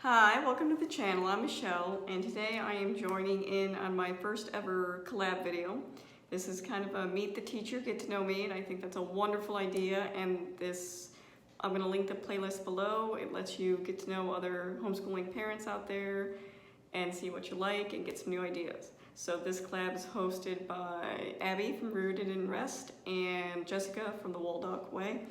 Hi, welcome to the channel. I'm Michelle, and today I am joining in on my first ever collab video. This is kind of a meet the teacher, get to know me, and I think that's a wonderful idea. And I'm going to link the playlist below. It lets you get to know other homeschooling parents out there and see what you like and get some new ideas. So this collab is hosted by Abby from Rooted in Rest and Jessica from the Waldock Way.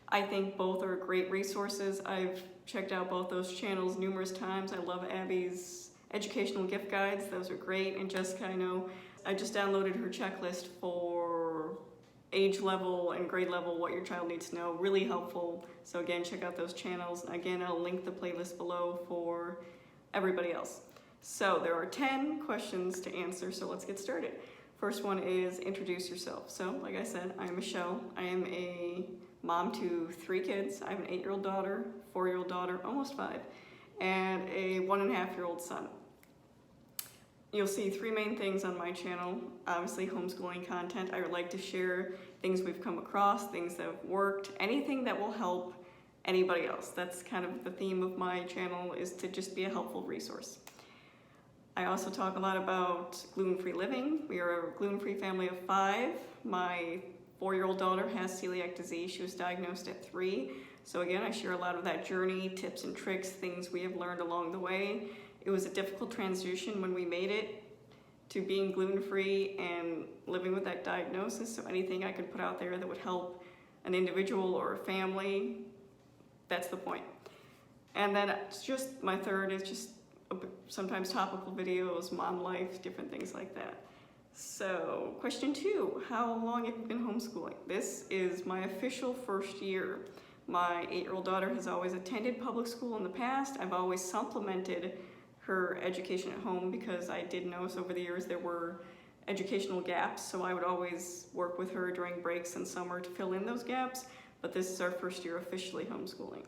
I think both are great resources. I've checked out both those channels numerous times. I love Abby's educational gift guides. Those are great. And Jessica, I know, I just downloaded her checklist for age level and grade level, what your child needs to know. Really helpful. So again, check out those channels. Again, I'll link the playlist below for everybody else. So there are 10 questions to answer, so let's get started. First one is introduce yourself. So like I said, I'm Michelle. I am a mom to 3 kids. I have an 8-year-old daughter, 4-year-old daughter, almost 5, and a 1.5-year-old son. You'll see 3 main things on my channel. Obviously, homeschooling content. I would like to share things we've come across, things that have worked, anything that will help anybody else. That's kind of the theme of my channel, is to just be a helpful resource. I also talk a lot about gluten-free living. We are a gluten-free family of 5. My 4-year-old daughter has celiac disease. She was diagnosed at 3. So again, I share a lot of that journey, tips and tricks, things we have learned along the way. It was a difficult transition when we made it to being gluten-free and living with that diagnosis. So anything I could put out there that would help an individual or a family, that's the point. And then it's just my third is just sometimes topical videos, mom life, different things like that. So question 2, how long have you been homeschooling? This is my official first year. My 8-year-old daughter has always attended public school in the past. I've always supplemented her education at home because I did notice over the years there were educational gaps, so I would always work with her during breaks in summer to fill in those gaps, but this is our first year officially homeschooling.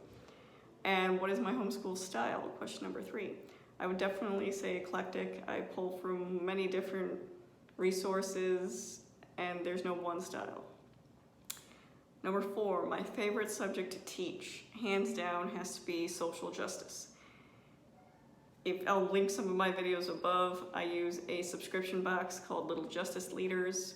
And what is my homeschool style? Question number 3. I would definitely say eclectic. I pull from many different resources, and there's no one style. Number 4, my favorite subject to teach, hands down, has to be social justice. I'll link some of my videos above. I use a subscription box called Little Justice Leaders.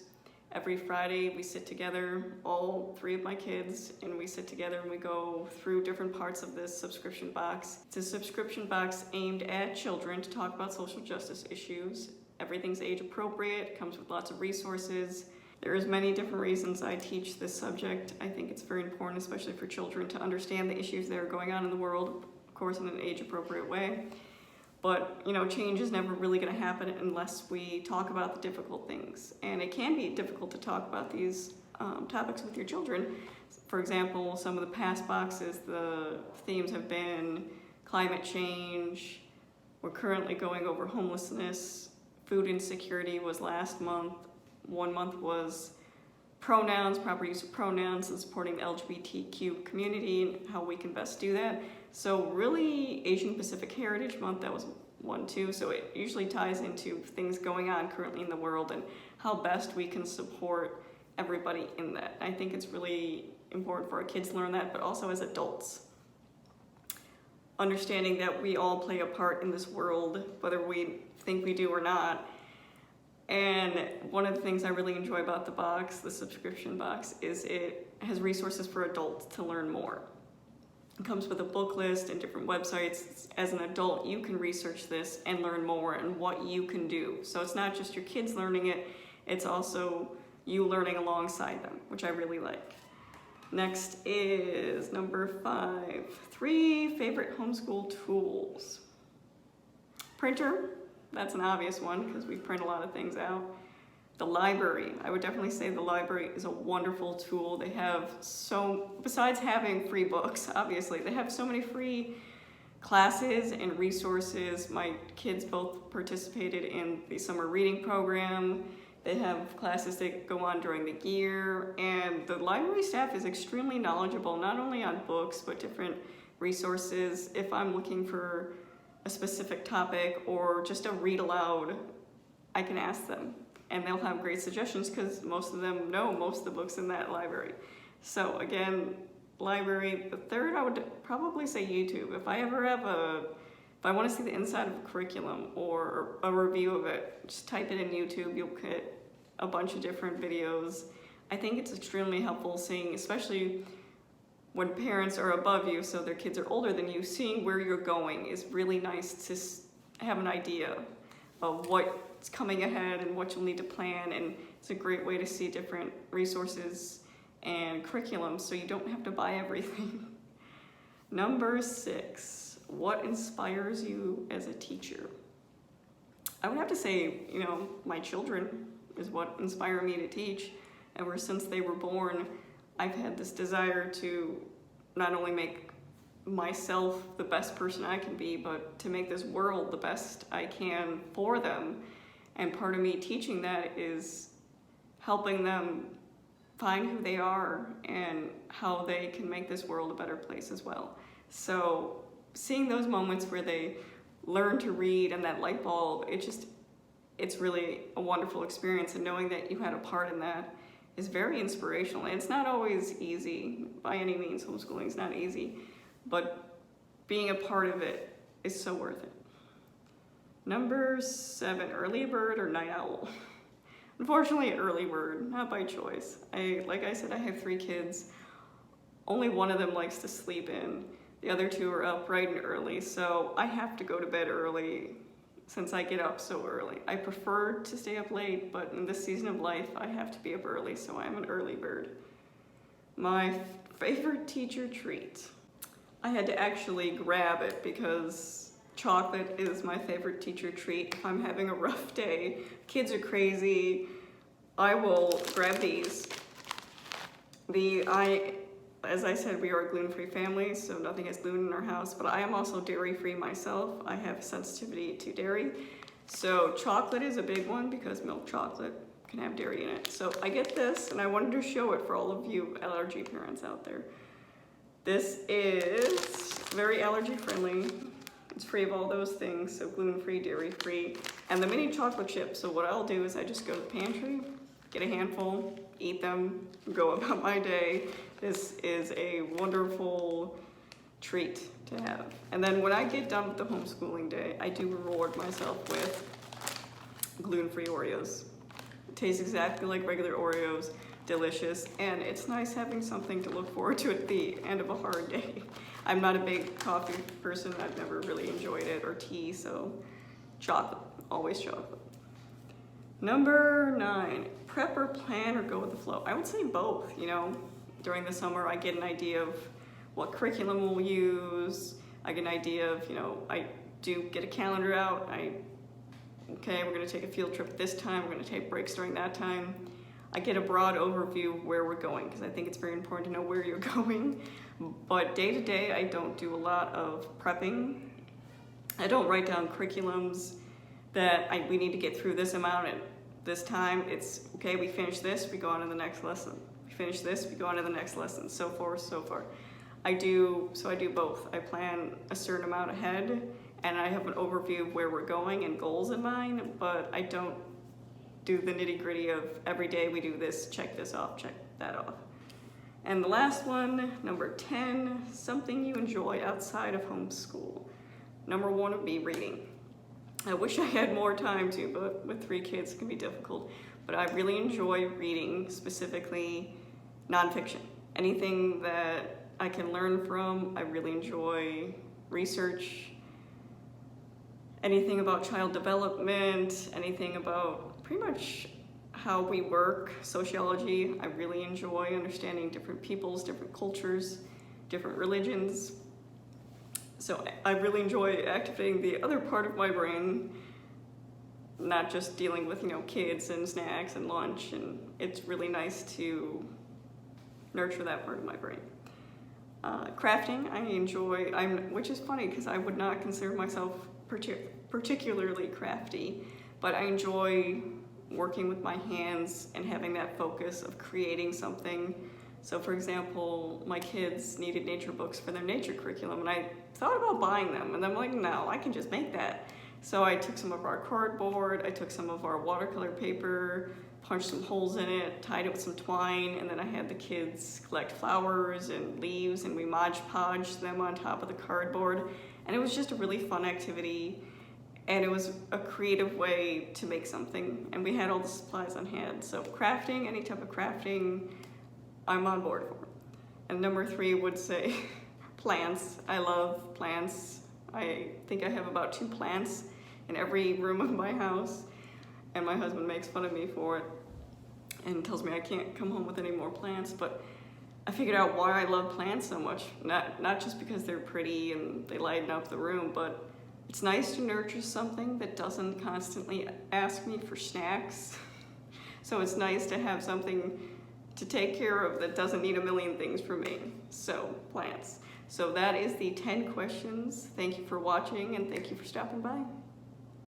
Every Friday we sit together, all 3 of my kids, and we sit together and we go through different parts of this subscription box. It's a subscription box aimed at children to talk about social justice issues. Everything's age appropriate, comes with lots of resources. There's many different reasons I teach this subject. I think it's very important, especially for children, to understand the issues that are going on in the world, of course in an age appropriate way. But change is never really going to happen unless we talk about the difficult things. And it can be difficult to talk about these topics with your children. For example, some of the past boxes, the themes have been climate change. We're currently going over homelessness. Food insecurity was last month. 1 month was pronouns, proper use of pronouns, and supporting the LGBTQ community and how we can best do that. So really, Asian Pacific Heritage Month, that was 1 too. So it usually ties into things going on currently in the world and how best we can support everybody in that. I think it's really important for our kids to learn that, but also as adults. Understanding that we all play a part in this world, whether we think we do or not. And one of the things I really enjoy about the box, the subscription box, is it has resources for adults to learn more. It comes with a book list and different websites. As an adult, you can research this and learn more and what you can do. So it's not just your kids learning it, it's also you learning alongside them, which I really like. Next is number 5, 3 favorite homeschool tools. Printer, that's an obvious one because we print a lot of things out. The library, I would definitely say the library is a wonderful tool. They have besides having free books, obviously, they have so many free classes and resources. My kids both participated in the summer reading program. They have classes that go on during the year, and the library staff is extremely knowledgeable, not only on books, but different resources. If I'm looking for a specific topic or just a read aloud, I can ask them. And they'll have great suggestions because most of them know most of the books in that library. So again, library. The third, I would probably say YouTube. If I ever have a If I want to see the inside of a curriculum or a review of it, just type it in YouTube, you'll get a bunch of different videos. I think it's extremely helpful seeing, especially when parents are above you, so their kids are older than you, seeing where you're going is really nice to have an idea of what's coming ahead and what you'll need to plan, and it's a great way to see different resources and curriculums so you don't have to buy everything. Number 6, what inspires you as a teacher? I would have to say, my children is what inspire me to teach. Ever since they were born, I've had this desire to not only make myself the best person I can be, but to make this world the best I can for them. And part of me teaching that is helping them find who they are and how they can make this world a better place as well. So seeing those moments where they learn to read and that light bulb, it's really a wonderful experience, and knowing that you had a part in that is very inspirational. And it's not always easy, by any means. Homeschooling is not easy, but being a part of it is so worth it. Number 7, early bird or night owl? Unfortunately, early bird, not by choice. Like I said, I have 3 kids. Only one of them likes to sleep in. The other 2 are up bright and early, so I have to go to bed early since I get up so early. I prefer to stay up late, but in this season of life, I have to be up early, so I'm an early bird. My favorite teacher treat. I had to actually grab it because chocolate is my favorite teacher treat. If I'm having a rough day, kids are crazy, I will grab these. As I said, we are a gluten-free family, so nothing has gluten in our house, but I am also dairy-free myself. I have sensitivity to dairy. So chocolate is a big one because milk chocolate can have dairy in it. So I get this, and I wanted to show it for all of you allergy parents out there. This is very allergy-friendly. It's free of all those things, so gluten-free, dairy-free, and the mini chocolate chips. So what I'll do is I just go to the pantry, get a handful, eat them, go about my day. This is a wonderful treat to have. And then when I get done with the homeschooling day, I do reward myself with gluten-free Oreos. It tastes exactly like regular Oreos, delicious, and it's nice having something to look forward to at the end of a hard day. I'm not a big coffee person, I've never really enjoyed it, or tea, so chocolate, always chocolate. Number 9, prep or plan or go with the flow? I would say both, During the summer, I get an idea of what curriculum we'll use. I get an idea of, I do get a calendar out. Okay, we're gonna take a field trip this time. We're gonna take breaks during that time. I get a broad overview of where we're going because I think it's very important to know where you're going. But day to day, I don't do a lot of prepping. I don't write down curriculums that we need to get through this amount at this time. It's, okay, we finish this, we go on to the next lesson. We finish this, we go on to the next lesson, so forth, so far. I do both. I plan a certain amount ahead, and I have an overview of where we're going and goals in mind, but I don't do the nitty-gritty of every day we do this, check this off, check that off. And the last one, number 10, something you enjoy outside of homeschool. Number 1 would be reading. I wish I had more time to, but with 3 kids it can be difficult. But I really enjoy reading, specifically nonfiction. Anything that I can learn from. I really enjoy research. Anything about child development, anything about pretty much how we work, sociology. I really enjoy understanding different peoples, different cultures, different religions. So I really enjoy activating the other part of my brain, not just dealing with, kids and snacks and lunch, and it's really nice to nurture that part of my brain. Crafting, I enjoy, which is funny because I would not consider myself particularly crafty, but I enjoy working with my hands and having that focus of creating something. So for example, my kids needed nature books for their nature curriculum, and I thought about buying them, and I'm like, no, I can just make that. So I took some of our cardboard, I took some of our watercolor paper, punched some holes in it, tied it with some twine, and then I had the kids collect flowers and leaves, and we Mod Podged them on top of the cardboard. And it was just a really fun activity, and it was a creative way to make something, and we had all the supplies on hand. So crafting, any type of crafting, I'm on board for. And number 3 would say plants. I love plants. I think I have about 2 plants in every room of my house, and my husband makes fun of me for it and tells me I can't come home with any more plants, but I figured out why I love plants so much. Not just because they're pretty and they lighten up the room, but it's nice to nurture something that doesn't constantly ask me for snacks. So it's nice to have something to take care of that doesn't need a million things from me. So plants. So that is the 10 questions. Thank you for watching, and thank you for stopping by.